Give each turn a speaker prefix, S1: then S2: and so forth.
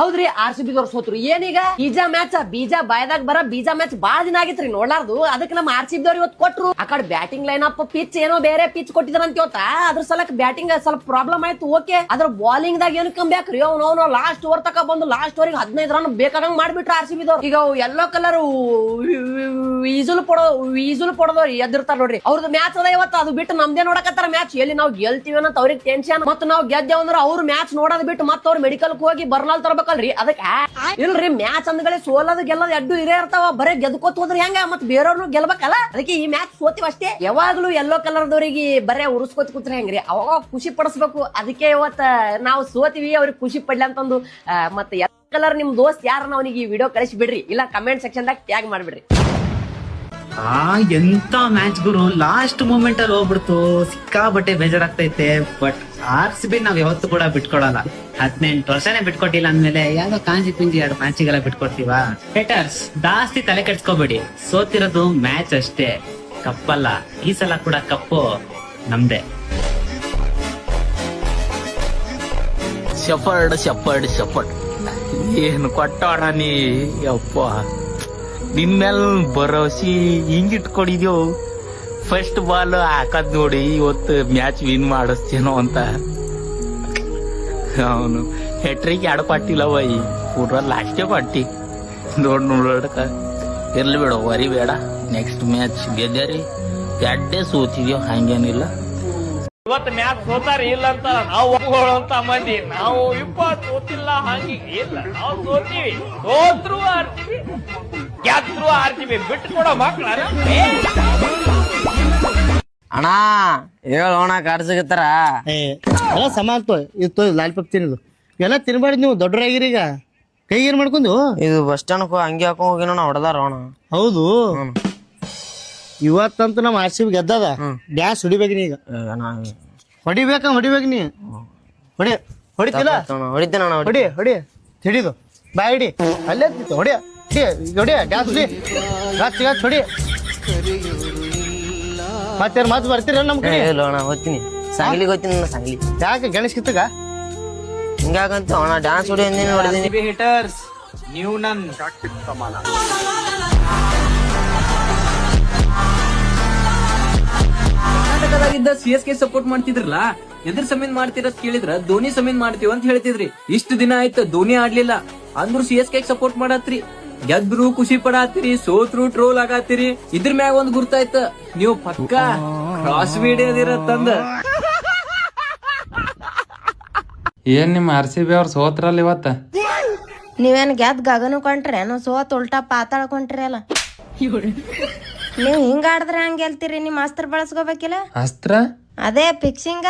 S1: ಹೌದ್ರಿ RCB ದವ್ರು ಸೋತ್ರು. ಏನೀಗ ಬೀಜ ಬಾಯ್ದಾಗ ಬರ ಬೀಜ ಮ್ಯಾಚ್ ಬಾಳ ದಿನ ಆಗಿತ್ರಿ ನೋಡ್ಲಾರ್ದು. ಅದಕ್ಕೆ ನಮ್ಮ RCB ದವ್ರು ಇವತ್ತು ಕೊಟ್ರು. ಆ ಕಡೆ ಬ್ಯಾಟಿಂಗ್ ಲೈನ್ ಅಪ್ ಪಿಚ್ ಏನೋ ಬೇರೆ ಪಿಚ್ ಕೊಟ್ಟಿದ್ರಂತ ಇವತ್ತ. ಅದ್ರ ಸಲಕ್ ಬ್ಯಾಟಿಂಗ್ ಸ್ವಲ್ಪ ಪ್ರಾಬ್ಲಮ್ ಆಯ್ತು. ಓಕೆ, ಅದ್ರ ಬಾಲಿಂಗ್ ದಾಗ ಏನು ಕಮ್ ಬ್ಯಾಕ್ರಿ. ಅವ್ನು ಲಾಸ್ಟ್ ಓವರ್ ತಕ ಬಂದು ಲಾಸ್ಟ್ ಓವರ್ 15 ರನ್ ಬೇಕಾಗಂಗ್ ಮಾಡ್ಬಿಟ್ರು RCB ದವ್ರು. ಈಗ ಯೆಲ್ಲೋ ಕಲರ್ ಈಜುಲ್ ಪಡೋದವ್ರು ಎದ್ದಿರ್ತಾರ ನೋಡ್ರಿ. ಅವ್ರದ್ದು ಮ್ಯಾಚ್ ಅದ ಇವತ್ತು. ಅದು ಬಿಟ್ಟು ನಮ್ದೇ ನೋಡಕತ್ತಾರ ಮ್ಯಾಚ್. ಎಲ್ಲಿ ನಾವು ಗೆಲ್ತೀವಿ ಅಂತ ಅವ್ರಿಗೆ ಟೆನ್ಷನ್. ಮತ್ತೆ ನಾವು ಗೆದ್ದೇವ್ ಅಂದ್ರೆ ಅವ್ರು ಮ್ಯಾಚ್ ನೋಡೋದ್ ಬಿಟ್ಟು ಮತ್ತೆ ಅವ್ರು ಮೆಡಿಕಲ್ ಹೋಗಿ ಬರ್ನಾಲ್ ತರಬೇಕಲ್ರಿ. ಅದಕ್ಕೆ ಇಲ್ರಿ, ಮ್ಯಾಚ್ ಅಂದ್ಗಳೇ ಸೋಲೋದು ಗೆಲ್ಲೋದು ಎಡ್ಡು ಇರೇ ಇರ್ತಾವ. ಬರೇ ಗೆದ್ಕೋತ ಹೋದ್ರೆ ಹೆಂಗ? ಮತ್ತೆ ಬೇರೆಯವ್ರನ್ನು ಗೆಲ್ಬೇಕಲ್ಲ. ಅದಕ್ಕೆ ಈ ಮ್ಯಾಚ್ ಸೋತಿವ್ ಅಷ್ಟೇ. ಯಾವಾಗ್ಲೂ ಯೆಲ್ಲೋ ಕಲರ್ ದವ್ರಿಗೆ ಬರೇ ಉರ್ಸ್ಕೋತ್ ಕೂತ್ರೆ ಹೆಂಗ್ರಿ? ಅವಾಗ ಖುಷಿ ಪಡಿಸ್ಬೇಕು. ಅದಕ್ಕೆ ಇವತ್ತ ನಾವು ಸೋತಿವಿ, ಅವ್ರಿಗೆ ಖುಷಿ ಪಡ್ಲಿ ಅಂತಂದು. ಮತ್ತೆ ಯೆಲ್ಲೋ ಕಲರ್ ನಿಮ್ ದೋಸ್ತ್ ಯಾರನ್ನ ಅವನಿಗೆ ಈ ವಿಡಿಯೋ ಕಳಿಸಿ ಬಿಡ್ರಿ, ಇಲ್ಲ ಕಮೆಂಟ್ ಸೆಕ್ಷನ್ ದಾಗ ಟ್ಯಾಗ್ ಮಾಡ್ಬಿಡ್ರಿ.
S2: ಎಂತ ಮ್ಯಾಚ್ ಗುರು, ಲಾಸ್ಟ್ ಮೂಮೆಂಟ್ ಅಲ್ಲಿ ಹೋಗ್ಬಿಡ್ತು. ಸಿಕ್ಕಾಬಟ್ಟೆ ಬೇಜಾರಾಗ್ತೈತೆ. ಬಟ್ RCB ನಾವ್ ಯಾವತ್ತು ಕೂಡ ಬಿಟ್ಕೊಡಲ್ಲ. 18 ವರ್ಷನೇ ಬಿಟ್ಕೊಟ್ಟಿಲ್ಲ ಅಂದ್ಮೇಲೆ ಯಾವ್ದೋ ಕಾಂಜಿ ಪಿಂಜಿ 2 ಮ್ಯಾಚಿಗೆಲ್ಲ ಬಿಟ್ಕೊಡ್ತೀವ. ಹೇಟರ್ಸ್ ಜಾಸ್ತಿ ತಲೆ ಕೆಡ್ಸ್ಕೋಬೇಡಿ. ಸೋತಿರೋದು ಮ್ಯಾಚ್ ಅಷ್ಟೇ, ಕಪ್ಪಲ್ಲ. ಈ ಸಲ ಕೂಡ ಕಪ್ಪು ನಮ್ದೇ.
S3: ಶಪರ್ಡ್ ಏನು ಕೊಟ್ಟೋಣ ನೀ ಯಪ್ಪ. ನಿನ್ಮೇಲ್ ಭರೋಸಿ ಹಿಂಗಿಟ್ಕೊಂಡಿದ್ಯೋ. ಫಸ್ಟ್ ಬಾಲ್ ಹಾಕದ್ ನೋಡಿ ಇವತ್ತು ಮ್ಯಾಚ್ ವಿನ್ ಮಾಡಿಸ್ತೇನೋ ಅಂತ. ಅವನು ಹೆಟ್ರಿಗೆ 2 ಕೊಟ್ಟಿಲ್ಲ ವೈ, ಪೂರ ಲಾಸ್ಟೇ ಕೊಟ್ಟಿ. ನೋಡಕ ಇರ್ಲಿ ಬೇಡ, ವರಿ ಬೇಡ. ನೆಕ್ಸ್ಟ್ ಮ್ಯಾಚ್ ಗೆದ್ದೆ ಎಡ್ಡೆ ಸೋತಿದ್ಯೋ, ಹಂಗೇನಿಲ್ಲ. ಇವತ್ತು ಮ್ಯಾಚ್ ಸೋತಾರ ಇಲ್ಲ ಅಂತ ನಾವು ಒಪ್ಕೊಳ್ಳೋಂತ ಮಂದಿ. ನಾವು ಸೋತಿಲ್ಲ ಹಂಗಿ ಇಲ್ಲ, ನಾವು ಸೋತೀವಿ. ಸೋತ್ರು RCB, ಗೆದ್ರು RCB, ಬಿಟ್ಟು ಕೊಡೋ ಮಕ್ಳ
S4: ಅಣ್ಣ. ಹೇಳೋಣ ಕಾರ್ಸಿಗತ್ತಾರ
S5: ಎಲ್ಲ ಸಮಾನ ಇದು ಲಾಲಿಪಾಪ್ ತಿನ್ನೋದು ಎಲ್ಲ ತಿನ್ಬಾರ್ದು. ನೀವು ದೊಡ್ಡರಾಗಿರಿ. ಈಗ ಕೈಗೆ ಏನ್ ಮಾಡ್ಕೊಂಡು
S4: ಇದು ಬಸ್ ಸ್ಟ್ಯಾಂಡ್ ಹಂಗೆ ಹಾಕೊಂಡ್ ಹೋಗಿನ ಹೊಡೆದಾರ ಅಣ್ಣ.
S5: ಹೌದು, ಇವತ್ತಂತೂ ನಮ್ಮ RCB ಗೆದ್ದದ. ಡ್ಯಾನ್ಸ್ ಹೊಡಿಬೇಕು ನೀ. ಈಗ ಹೊಡಿಬೇಕು ನೀ. ಹೊಡಿತಿಲ್ಲ?
S4: ಹೊಡಿತೇನ
S5: ಹೊಡಿ ಹಿಡಿದು ಬಾಯ್ ಹಿಡಿ. ಅಲ್ಲೇ ಹೊಡಿಯ ಡ್ಯಾನ್ಸ್ ಹೊಡಿ. ಮತ್ತೇನು ಮಾತು ಬರ್ತೀರ ನಮ್ ಕಡೆ?
S4: ಅಣ್ಣ ಹೋಗ್ತೀನಿ, ಸಾಂಗ್ಲಿಗೆ ಹೋಗ್ತೀನಿ. ಸಾಂಗ್ಲಿ
S5: ಯಾಕೆ ಗಣೇಶ್ ಕಿತ್ತಗ
S4: ಹಿಂಗಾಗಂತ ಅಣ್ಣ ಡ್ಯಾನ್ಸ್ ಹೊಡಿ ಅಂದಿನ ಹೊಡೆದಿನಿ.
S2: ಹಿಟರ್ಸ್ ನೀವು ನನ್
S6: ಕರ್ನಾಟಕದಾಗಿದ್ದ CSK ಸಪೋರ್ಟ್ ಮಾಡ್ತಿದ್ರಲ್ಲ, ಎದ್ರ ಸಮೇನ್ ಮಾಡ್ತೀರ ಕೇಳಿದ್ರ ಧೋನಿ ಸಮೇನ್ ಮಾಡ್ತೀವಿ ಅಂತ ಹೇಳ್ತಿದ್ರಿ. ಇಷ್ಟು ದಿನ ಆಯ್ತು ಧೋನಿ ಆಡ್ಲಿಲ್ಲ ಅಂದ್ರು CSK ಸಪೋರ್ಟ್ ಮಾಡತ್ರಿ. ಗೆದ್ರು ಖುಷಿ ಪಡಾತಿರಿ, ಸೋತ್ರು ಟ್ರೋಲ್ ಆಗತ್ತೀರಿ. ಇದ್ರ ಮ್ಯಾಗ ಒಂದ್ ಗುರ್ತಾಯ್ತ, ನೀವು ಪಕ್ಕ ಕ್ರಾಸ್ ಮೀಡಿಯಾದಿರ ತಂದ.
S7: ಏನ್ ನಿಮ್ಮ RCB ಅವ್ರ ಸೋತ್ರಲ್ಲ ಇವತ್ತ?
S8: ನೀವೇನ್ ಗೆದ್ ಗಗನ ಕೊಂಟ್ರಿ ಏನೋ ಸೋತ್ ಉಲ್ಟಾ ಪಾತಾಳ ಕೊಂಟ್ರಿ ಅಲ್ಲ. ನೀವ್ ಹಿಂಗ ಆಡಿದ್ರೆ ಹಂಗ ಗೆಲ್ತೀರಿ. ನಿಮ್ ಅಸ್ತ್ರ ಬಳಸ್ಕೋಬೇಕಿಲ್ಲ.
S7: ಅಸ್ತ್ರ
S8: ಅದೇ ಫಿಕ್ಸಿಂಗ.